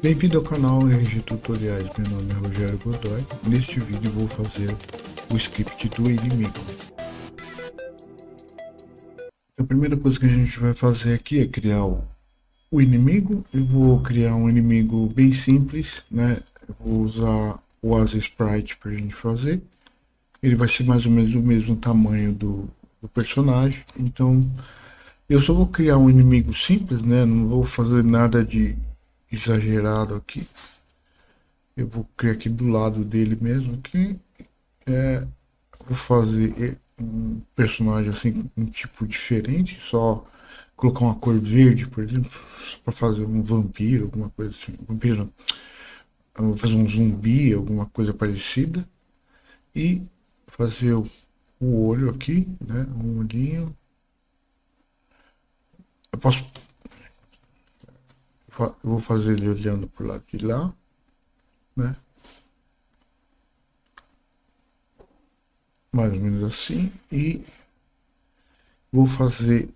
Bem-vindo ao canal RG Tutoriais, meu nome é Rogério Godoy. Neste vídeo vou fazer o script do inimigo. A primeira coisa que a gente vai fazer aqui é criar o inimigo. Eu vou criar um inimigo bem simples, né? Eu vou usar o Asa Sprite para a gente fazer. Ele vai ser mais ou menos do mesmo tamanho do personagem, então eu só vou criar um inimigo simples, né? Não vou fazer nada de exagerado aqui. Eu vou criar aqui do lado dele mesmo, que vou fazer um personagem assim, um tipo diferente, só colocar uma cor verde, por exemplo, para fazer um vampiro, alguma coisa assim. Vampiro, não. Vou fazer um zumbi, alguma coisa parecida. E fazer o olho aqui, né? Um olhinho. Eu posso. Eu vou fazer ele olhando pro lado de lá, né? Mais ou menos assim. E vou fazer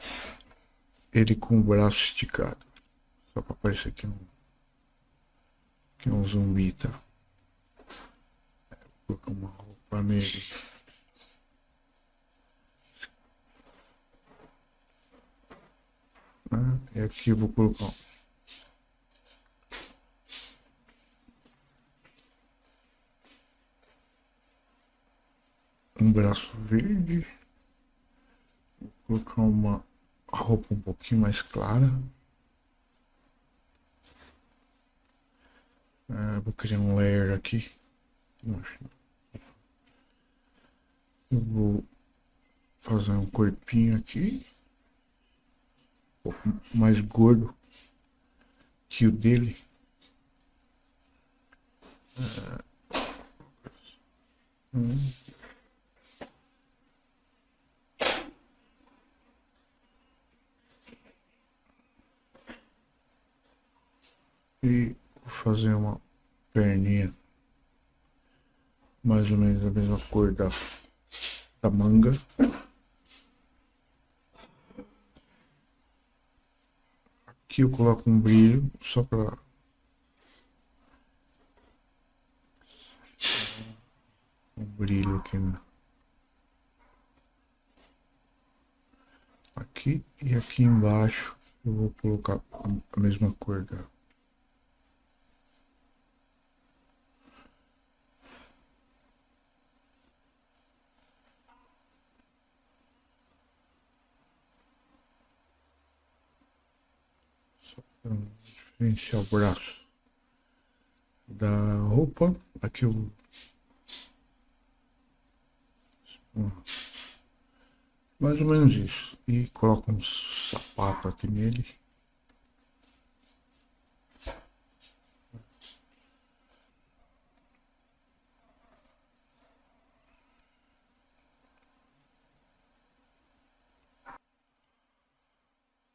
ele com o braço esticado. Só para parecer que é um zumbi, tá? Vou colocar uma roupa nele. Né? E aqui eu vou colocar um braço verde. Vou colocar uma roupa um pouquinho mais clara. Vou criar um layer aqui. Eu vou fazer um corpinho aqui. Um pouco mais gordo que o dele. E vou fazer uma perninha mais ou menos a mesma cor da manga. Aqui eu coloco um brilho só para um brilho aqui, né? Aqui e aqui embaixo eu vou colocar a mesma cor da. Só para diferenciar o braço da roupa. Aqui eu mais ou menos isso. E coloco um sapato aqui nele.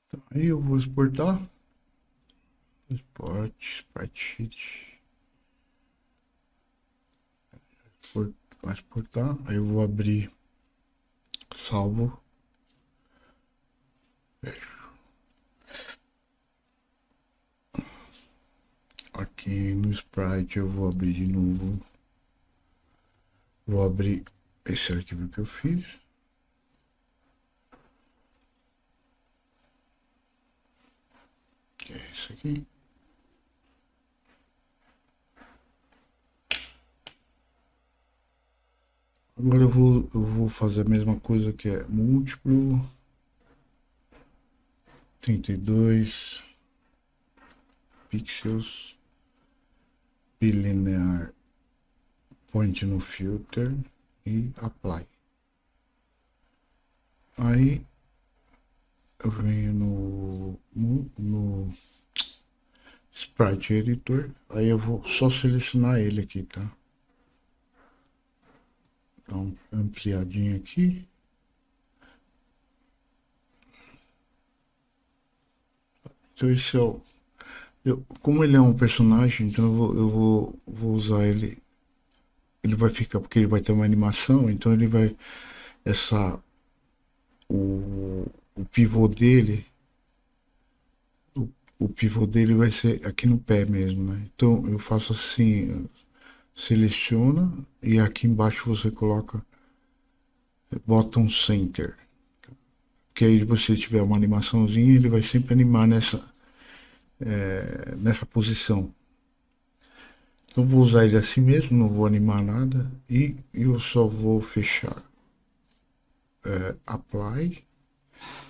Então, aí eu vou exportar. Export, Sprite Sheet. Vai exportar. Aí eu vou abrir salvo. Aqui no Sprite eu vou abrir de novo. Vou abrir esse arquivo que eu fiz. Que é esse aqui. Agora eu vou fazer a mesma coisa que é múltiplo. 32 pixels. Bilinear. Point no filter e apply. Aí eu venho no Sprite Editor, aí eu vou só selecionar ele aqui, tá? Dá uma ampliadinha aqui. Então esse é o... como ele é um personagem, então vou usar ele. Ele vai ficar, porque ele vai ter uma animação, então ele vai... o pivô dele, o pivô dele vai ser aqui no pé mesmo, né? Então eu faço assim, seleciona e aqui embaixo você coloca bottom center. Que aí se você tiver uma animaçãozinha, ele vai sempre animar nessa posição. Então vou usar ele assim mesmo, não vou animar nada e eu só vou fechar apply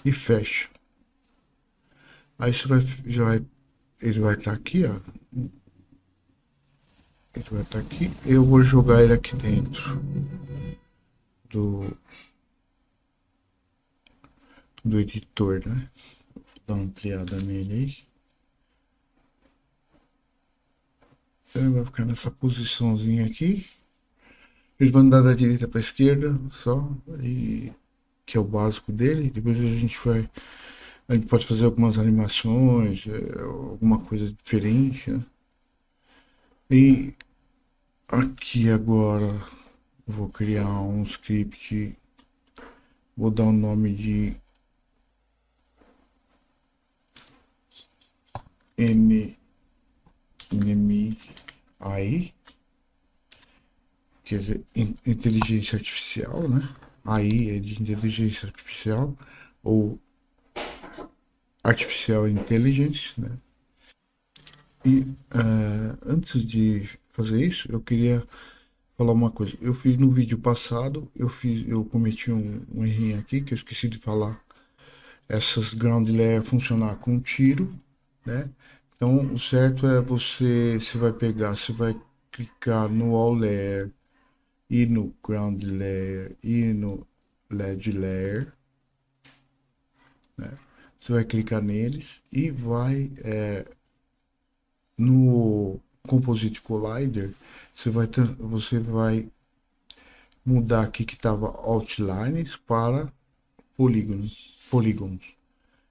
e fecha. Aí você ele vai estar aqui, ó. Ele vai estar aqui. Eu vou jogar ele aqui dentro do, do editor, né? Dar uma ampliada nele aí. Então ele vai ficar nessa posiçãozinha aqui. Ele vai andar da direita para a esquerda só, e, que é o básico dele. Depois a gente pode fazer algumas animações, alguma coisa diferente, né? E aqui agora eu vou criar um script, vou dar o nome de NMI, quer dizer, inteligência artificial, né? AI é de inteligência artificial, ou artificial intelligence, né? E antes de fazer isso, eu queria falar uma coisa. Eu fiz no vídeo passado, eu cometi um errinho aqui que eu esqueci de falar. Essas ground layer funcionar com tiro, né? Então o certo é você vai pegar, você vai clicar no all layer e no ground layer e no led layer, né? Você vai clicar neles e vai no Composite Collider, você vai mudar aqui que estava outlines para polígonos.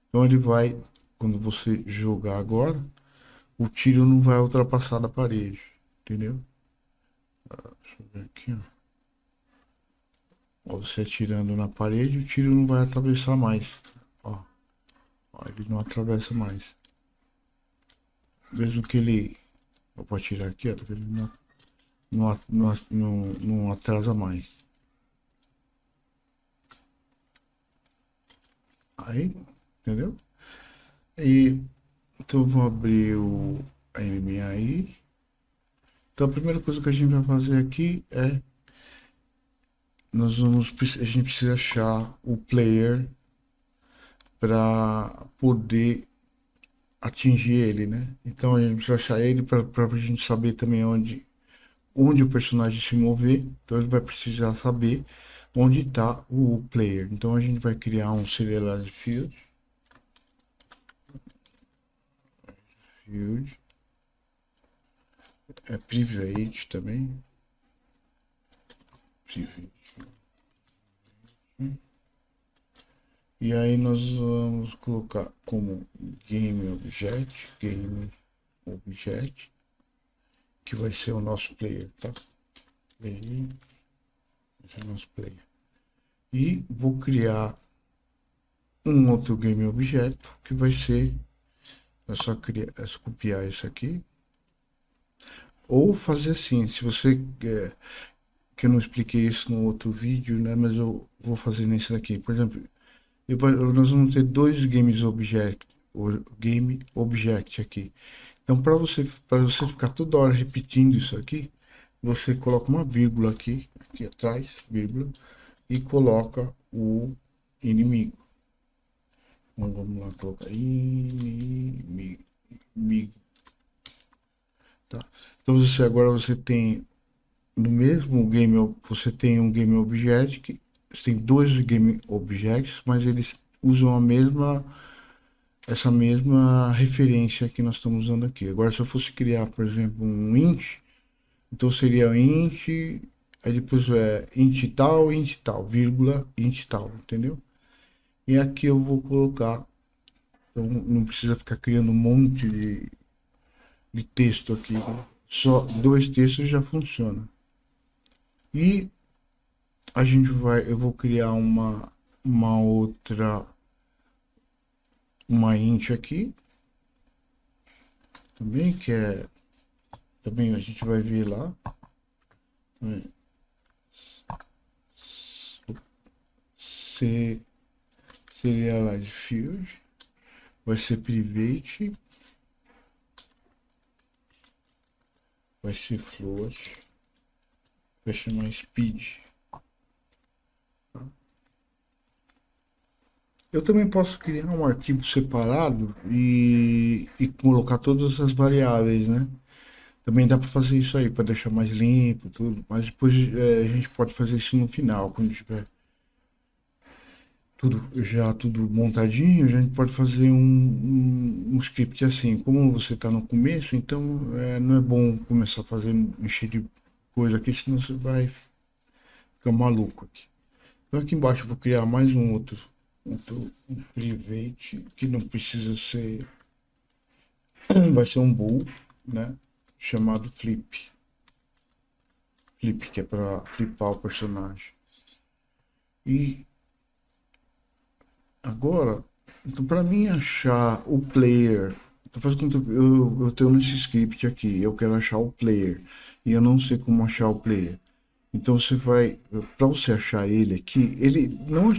Então ele vai, quando você jogar agora, o tiro não vai ultrapassar da parede, entendeu? Deixa eu ver aqui, ó. Você atirando na parede, o tiro não vai atravessar mais. Ó, ele não atravessa mais. Mesmo que ele. Eu vou atirar aqui, ó, ele não atrasa mais. Aí, entendeu? E então eu vou abrir o NMI. Então a primeira coisa que a gente vai fazer aqui é a gente precisa achar o player para poder atingir ele, né? Então a gente precisa achar ele para a gente saber também onde o personagem se mover. Então ele vai precisar saber onde está o player. Então a gente vai criar um serialized field private também. Private. E aí nós vamos colocar como game object, que vai ser o nosso player, tá? Player, esse é o nosso player. E vou criar um outro game objeto que vai ser, é só copiar isso aqui, ou fazer assim, se você que eu não expliquei isso no outro vídeo, né? Mas eu vou fazer nesse daqui. Por exemplo, nós vamos ter dois game object aqui. Então, para você ficar toda hora repetindo isso aqui, você coloca uma vírgula aqui atrás, vírgula, e coloca o inimigo. Então, vamos lá, colocar inimigo. Tá? Então, você tem no mesmo game, você tem um game object, você tem dois game objects, mas eles usam essa mesma referência que nós estamos usando aqui. Agora, se eu fosse criar, por exemplo, um int, então seria int, aí depois int tal, vírgula, int tal, entendeu? E aqui eu vou colocar, então não precisa ficar criando um monte de texto aqui, só dois textos já funciona. E eu vou criar uma outra, uma int aqui, também, que é, também a gente vai ver lá, né? Se serialized field, vai ser private, vai ser float, vai chamar speed. Eu também posso criar um arquivo separado e colocar todas as variáveis, né? Também dá para fazer isso aí, para deixar mais limpo, tudo. Mas depois a gente pode fazer isso no final, quando tiver tudo montadinho, a gente pode fazer um script assim. Como você está no começo, então não é bom começar a fazer encher de coisa aqui, senão você vai ficar maluco aqui. Então aqui embaixo eu vou criar mais um private que não precisa ser, vai ser um bool, né? Chamado flip, que é para flipar o personagem. E agora, então, para mim achar o player, então faz conta que eu tenho nesse script aqui, eu quero achar o player e eu não sei como achar o player. Então você vai, para você achar ele aqui, ele não,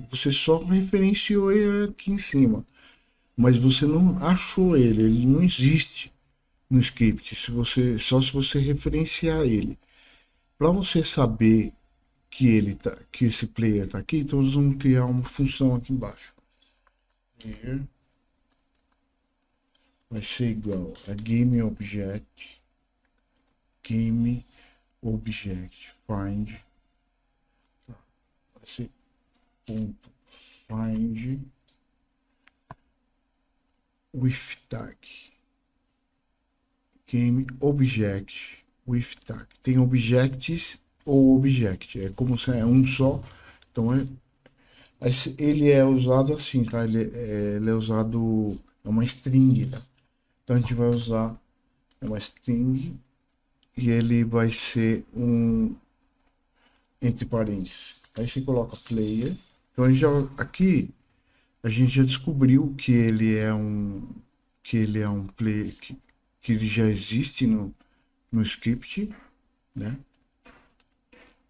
você só referenciou ele aqui em cima, mas você não achou ele não existe no script. Só se você referenciar ele. Para você saber que esse player tá aqui, então nós vamos criar uma função aqui embaixo. Player vai ser igual a game object find, vai ser ponto find with tag, game object with tag. Tem objects ou object, é como se é um só, então ele é usado assim, tá? Ele é usado, é uma string, tá? Então a gente vai usar uma string e ele vai ser entre parênteses. Aí você coloca player. Então aqui a gente já descobriu que ele é um player que ele já existe no script, né?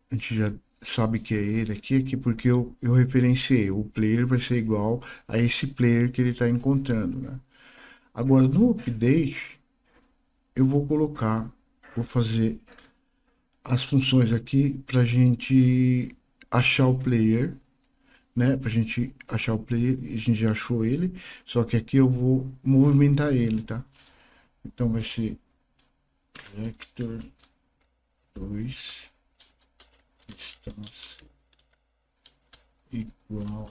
A gente já sabe que é ele aqui porque eu referenciei. O player vai ser igual a esse player que ele está encontrando, né? Agora no update eu vou fazer as funções aqui para a gente achar o player, né? Para a gente achar o player, a gente já achou ele, só que aqui eu vou movimentar ele, tá? Então vai ser vector 2 distância igual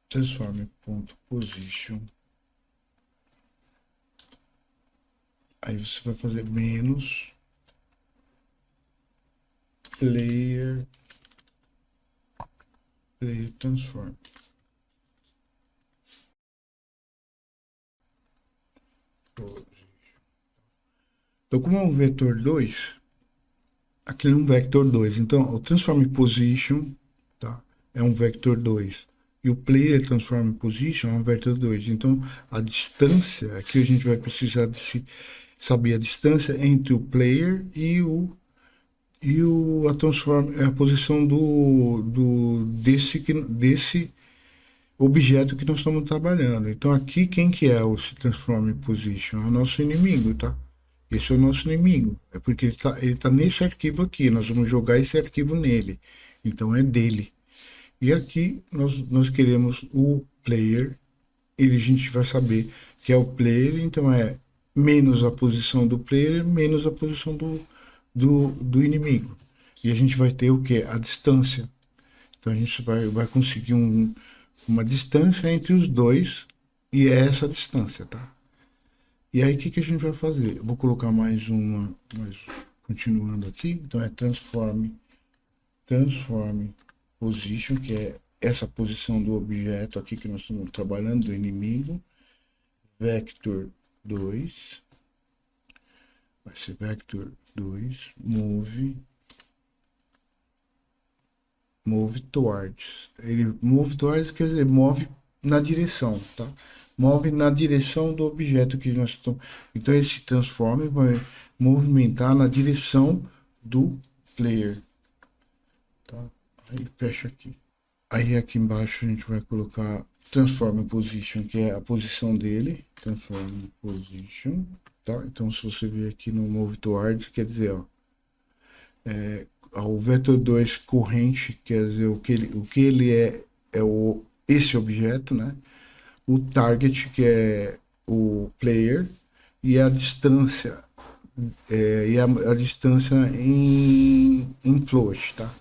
transform.position. Aí você vai fazer menos player transform. Então, como é um vetor 2, aqui é um vector 2. Então, o transform position, tá? É um vector 2. E o player transform position é um vector 2. Então, a distância, aqui a gente vai precisar saber a distância entre o player a posição desse objeto que nós estamos trabalhando. Então aqui quem que é o se transform position? É o nosso inimigo, tá? Esse é o nosso inimigo. É porque ele tá nesse arquivo aqui. Nós vamos jogar esse arquivo nele. Então é dele. E aqui nós queremos o player. E a gente vai saber que é o player. Então é menos a posição do player, menos a posição do inimigo. E a gente vai ter o que? A distância. Então a gente vai conseguir uma distância entre os dois e é essa distância, tá? E aí o que a gente vai fazer? Eu vou colocar continuando aqui, então é transform position, que é essa posição do objeto aqui que nós estamos trabalhando, do inimigo, vector 2, vai ser vector 2, move towards. Ele move towards quer dizer, move na direção, tá? Move na direção do objeto que nós estamos. Então esse transform vai movimentar na direção do player, tá? Aí fecha aqui. Aí aqui embaixo a gente vai colocar transform position, que é a posição dele, transform position, tá? Então se você ver aqui no move towards, quer dizer, ó, o vetor 2 corrente, quer dizer, o que ele é esse objeto, né? O target, que é o player, e a distância, a distância em float, tá?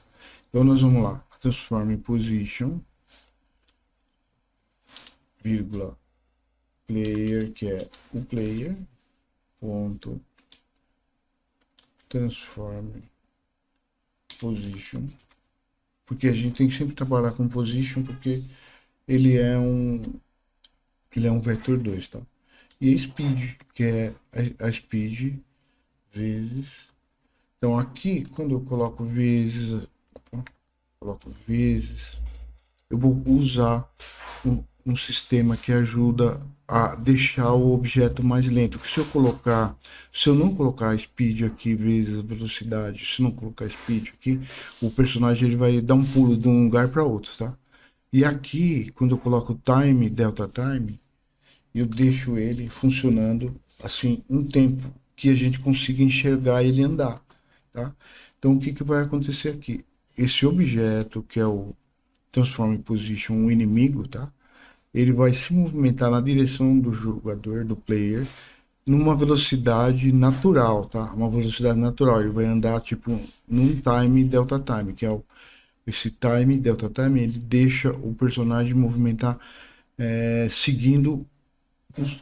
Então nós vamos lá, transform position, vírgula, player, que é o player, ponto, transform position, porque a gente tem que sempre trabalhar com position, porque ele é um, ele é um vetor 2, tá? E a speed, que é a speed vezes. Então aqui, quando eu coloco vezes, eu vou usar um sistema que ajuda a deixar o objeto mais lento. Que se eu não colocar speed aqui vezes velocidade, se não colocar speed aqui, o personagem ele vai dar um pulo de um lugar para outro, tá? E aqui, quando eu coloco time, delta time, eu deixo ele funcionando assim um tempo que a gente consiga enxergar ele andar, tá? Então o que que vai acontecer aqui? Esse objeto que é o transform position, um inimigo, tá? Ele vai se movimentar na direção do jogador, do player, numa velocidade natural, tá? Uma velocidade natural. Ele vai andar tipo num time delta time, que é esse time delta time, ele deixa o personagem movimentar seguindo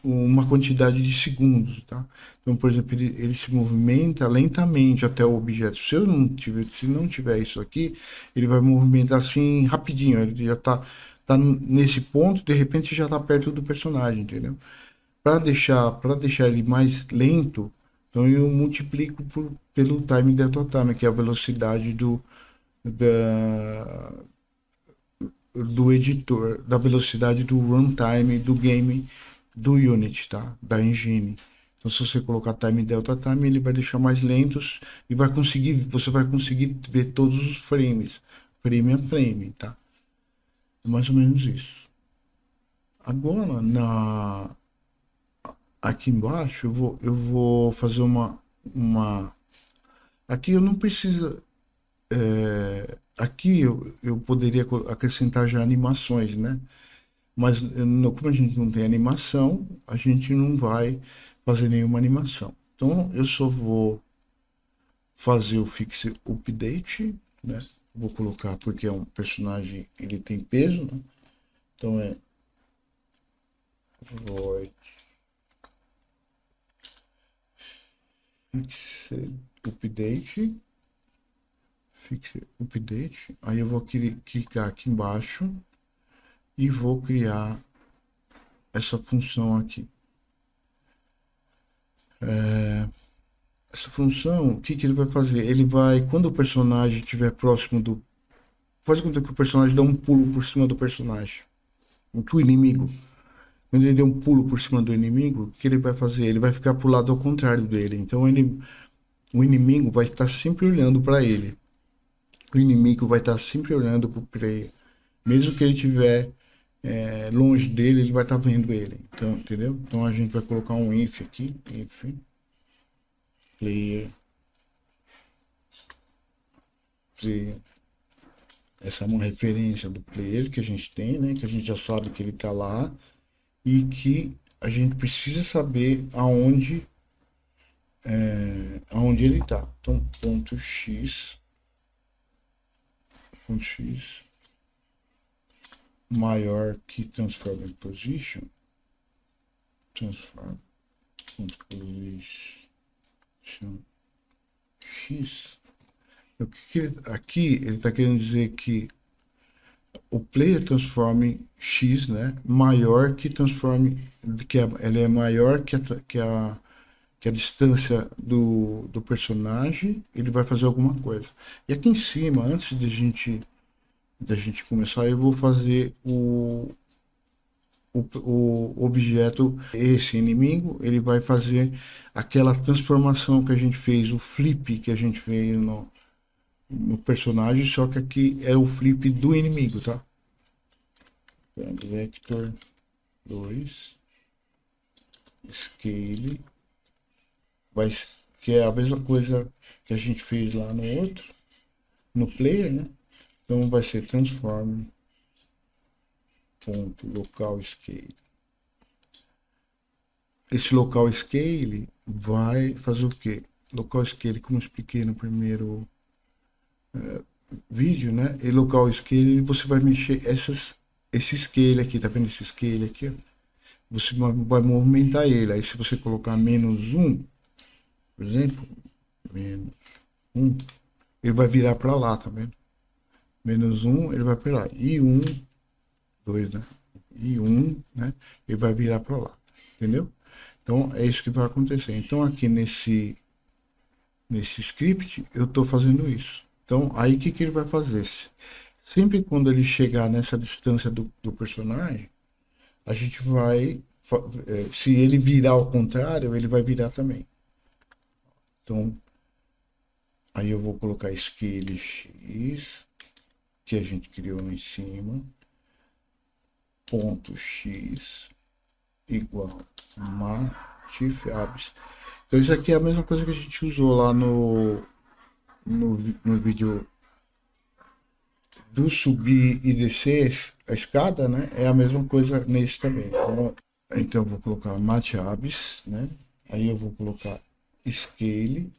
uma quantidade de segundos, tá? Então, por exemplo, ele se movimenta lentamente até o objeto. Se não tiver isso aqui, ele vai movimentar assim rapidinho. Ele já tá nesse ponto, de repente já tá perto do personagem, entendeu? Para deixar ele mais lento, então eu multiplico pelo time delta time, que é a velocidade da, do editor, da velocidade do runtime do game do Unity, tá? Da engine. Então, se você colocar time delta time, ele vai deixar mais lentos e você vai conseguir ver todos os frames, frame a frame, tá? É mais ou menos isso. Agora, aqui embaixo, eu vou fazer aqui eu não preciso, aqui eu poderia acrescentar já animações, né? Mas como a gente não tem animação, a gente não vai fazer nenhuma animação. Então eu só vou fazer o fix update, né? Vou colocar porque é um personagem, ele tem peso, né? Então é void fix update, fix update. Aí eu vou clicar aqui embaixo e vou criar essa função aqui. Essa função, o que que ele vai fazer? Ele vai, quando o personagem estiver próximo do... Faz conta que o personagem dá um pulo por cima do personagem. O inimigo. Quando ele der um pulo por cima do inimigo, o que ele vai fazer? Ele vai ficar pro lado ao contrário dele. Então o inimigo vai estar sempre olhando para ele. O inimigo vai estar sempre olhando para o player. Mesmo que ele estiver longe dele, ele vai estar vendo ele. Então, entendeu? Então a gente vai colocar um if aqui. If player. Essa é uma referência do player que a gente tem, né? Que a gente já sabe que ele está lá e que a gente precisa saber aonde ele está. Então, ponto x maior que transform position, transform position x. Aqui ele está querendo dizer que o player transform x, né, maior que transform, ele é maior que a distância do personagem, ele vai fazer alguma coisa. E aqui em cima, antes da gente começar, eu vou fazer o objeto, esse inimigo, ele vai fazer aquela transformação que a gente fez, o flip que a gente fez no personagem, só que aqui é o flip do inimigo, tá? Vector 2, Scale, vai, que é a mesma coisa que a gente fez lá no outro, no player, né? Então vai ser transform ponto local scale. Esse local scale vai fazer o quê? Local scale, como eu expliquei no primeiro vídeo, né? E local scale, você vai mexer esse scale aqui, tá vendo esse scale aqui? Você vai movimentar ele. Aí se você colocar -1, por exemplo, -1, ele vai virar para lá, tá vendo? -1, ele vai para lá. E 1, 2, né? E 1, né? Ele vai virar para lá, entendeu? Então é isso que vai acontecer. Então aqui nesse script eu estou fazendo isso. Então aí o que ele vai fazer? Sempre quando ele chegar nessa distância do personagem, a gente vai, se ele virar ao contrário, ele vai virar também. Então aí eu vou colocar scale x, que a gente criou lá em cima, ponto x igual matifabs. Então isso aqui é a mesma coisa que a gente usou lá no vídeo do subir e descer a escada, né? É a mesma coisa nesse também. Então eu vou colocar matabs, né? Aí eu vou colocar scale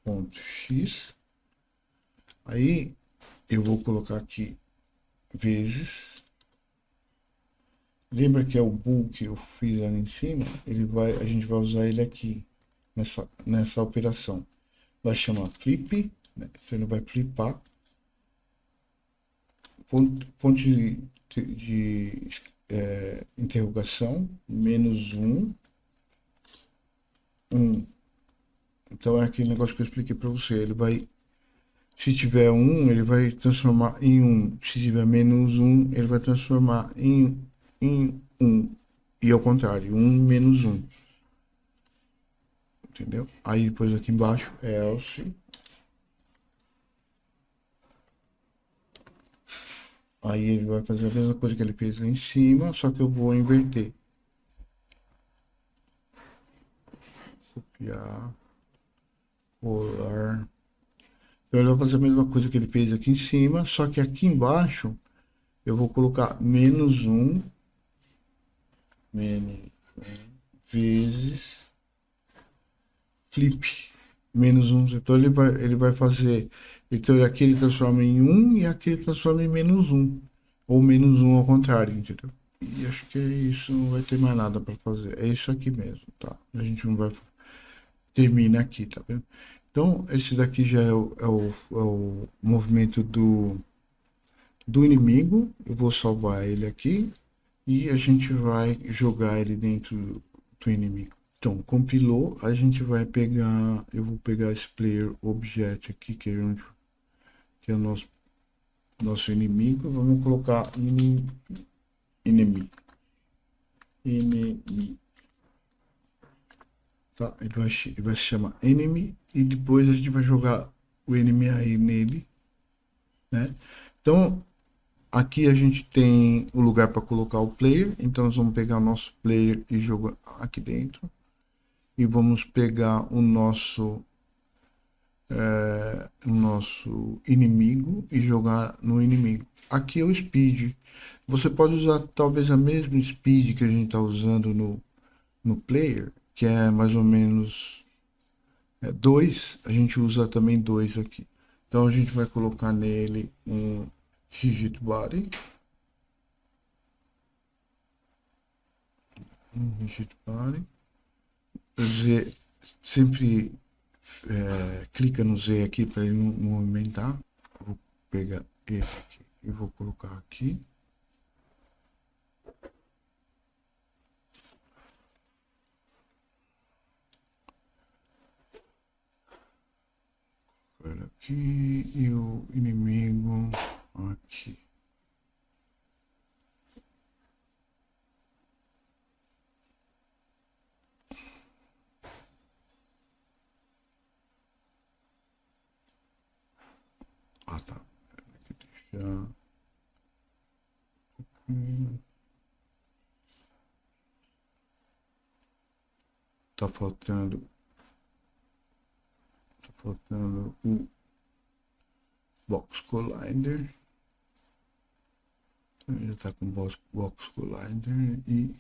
ponto x. Aí eu vou colocar aqui vezes. Lembra que é o bool que eu fiz ali em cima? A gente vai usar ele aqui nessa operação. Vai chamar flip, né? Então ele vai flipar. Ponto de interrogação, -1, 1. Então é aquele negócio que eu expliquei para você. Ele vai, se tiver 1, ele vai transformar em 1. Se tiver -1, ele vai transformar em 1. E ao contrário, 1 -1. Entendeu? Aí depois aqui embaixo, else. Aí ele vai fazer a mesma coisa que ele fez lá em cima, só que eu vou inverter. Copiar, colar. Então ele vai fazer a mesma coisa que ele fez aqui em cima, só que aqui embaixo eu vou colocar -1, vezes flip, -1. Então ele vai fazer, então aqui ele transforma em 1 e aqui ele transforma em -1, ou -1 ao contrário, entendeu? E acho que é isso, não vai ter mais nada para fazer. É isso aqui mesmo, tá? A gente não vai termina aqui, tá vendo? Então, esse daqui já é o movimento do inimigo. Eu vou salvar ele aqui e a gente vai jogar ele dentro do inimigo. Então, compilou, a gente vai pegar, eu vou pegar esse player object aqui, que é o nosso inimigo. Vamos colocar inimigo. Tá? Ele vai se chamar enemy e depois a gente vai jogar o enemy aí nele, né? Então, aqui a gente tem o lugar para colocar o player, então nós vamos pegar o nosso player e jogar aqui dentro. E vamos pegar o nosso inimigo e jogar no inimigo. Aqui é o speed. Você pode usar talvez a mesma speed que a gente está usando no player, que é mais ou menos 2. A gente usa também 2 aqui. Então a gente vai colocar nele um rigid body. Z, sempre clica no Z aqui para ele não movimentar. Vou pegar ele aqui e vou colocar aqui. Aqui e o inimigo aqui. Ah, tá. Deixa... Tá faltando o Box Collider. Já tá com Box Collider e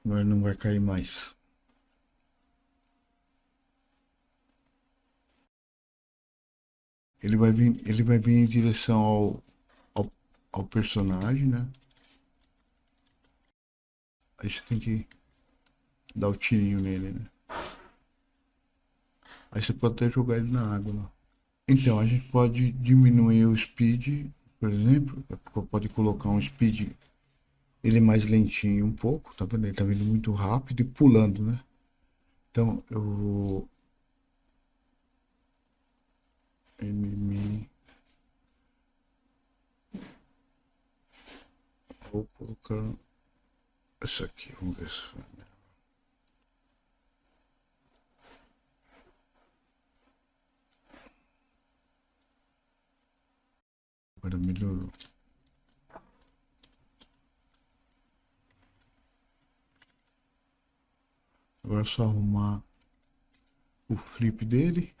agora não vai cair mais. Ele vai vir em direção ao personagem, né? Aí você tem que dar o tirinho nele, né? Aí você pode até jogar ele na água lá. Então, a gente pode diminuir o speed, por exemplo. Pode colocar um speed, ele mais lentinho um pouco, tá vendo? Ele tá vindo muito rápido e pulando, né? Então, eu vou... Vou colocar essa aqui, vamos ver se vai. Agora melhorou. Agora é só arrumar o flip dele.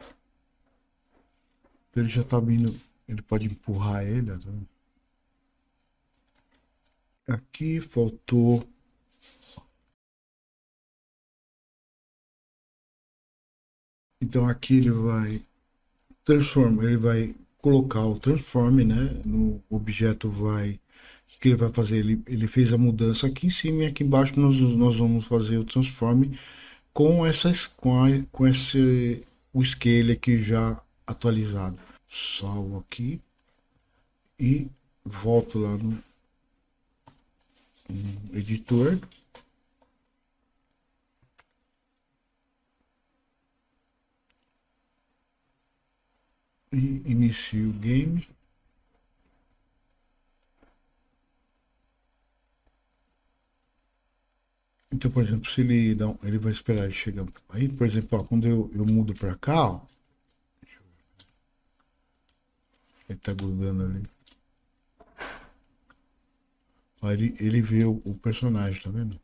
Ele já tá vindo, ele pode empurrar ele, tá vendo? Aqui faltou então aqui ele vai transformar, ele vai colocar o transform, né, no objeto. Vai, o que ele vai fazer? Ele fez a mudança aqui em cima e aqui embaixo nós vamos fazer o transform com essas com esse o scale aqui já atualizado. Salvo aqui e volto lá no editor. E inicio o game. Então, por exemplo, se ele dá ele vai esperar ele chegar aí, por exemplo, ó, quando eu mudo para cá, ó, ele tá grudando ali. Ó, ele vê o personagem, tá vendo?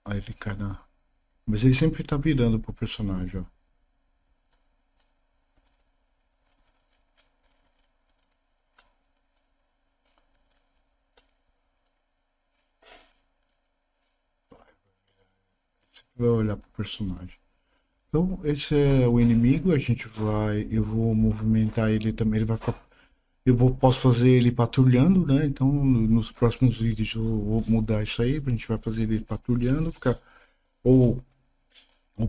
Aí ele cai na... Mas ele sempre tá virando pro personagem, ó. Vai olhar pro personagem. Então, esse é o inimigo, eu vou movimentar ele também, ele vai ficar, posso fazer ele patrulhando, né? Então, nos próximos vídeos eu vou mudar isso aí, a gente vai fazer ele patrulhando, ficar ou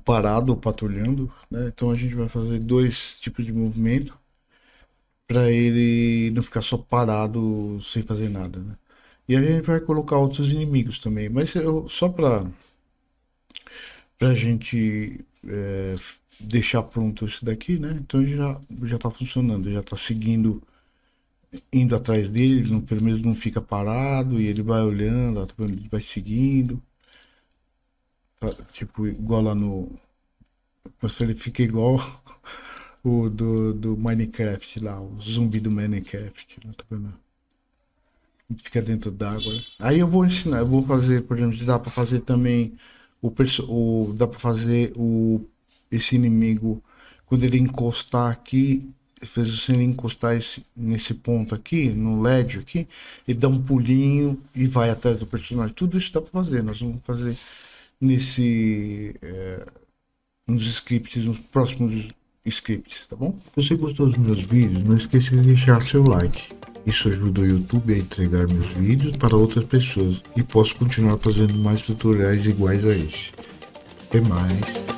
parado ou patrulhando, né? Então a gente vai fazer dois tipos de movimento para ele não ficar só parado sem fazer nada, né? E a gente vai colocar outros inimigos também, mas só para a gente deixar pronto isso daqui, né? Então já tá funcionando, já tá seguindo, indo atrás dele, pelo menos não fica parado e ele vai olhando, ele vai seguindo, tá, tipo igual lá no, se ele fica igual o do Minecraft lá, o zumbi do Minecraft, tá vendo? Fica dentro d'água. Né? Aí eu vou ensinar, eu vou fazer, por exemplo, dá para fazer também dá para fazer esse inimigo quando ele encostar aqui, se ele encostar nesse ponto aqui, no LED aqui, ele dá um pulinho e vai atrás do personagem. Tudo isso dá para fazer. Nós vamos fazer nos scripts, nos próximos scripts, tá bom? Se você gostou dos meus vídeos, não esqueça de deixar seu like. Isso ajuda o YouTube a entregar meus vídeos para outras pessoas e posso continuar fazendo mais tutoriais iguais a esse. Até mais.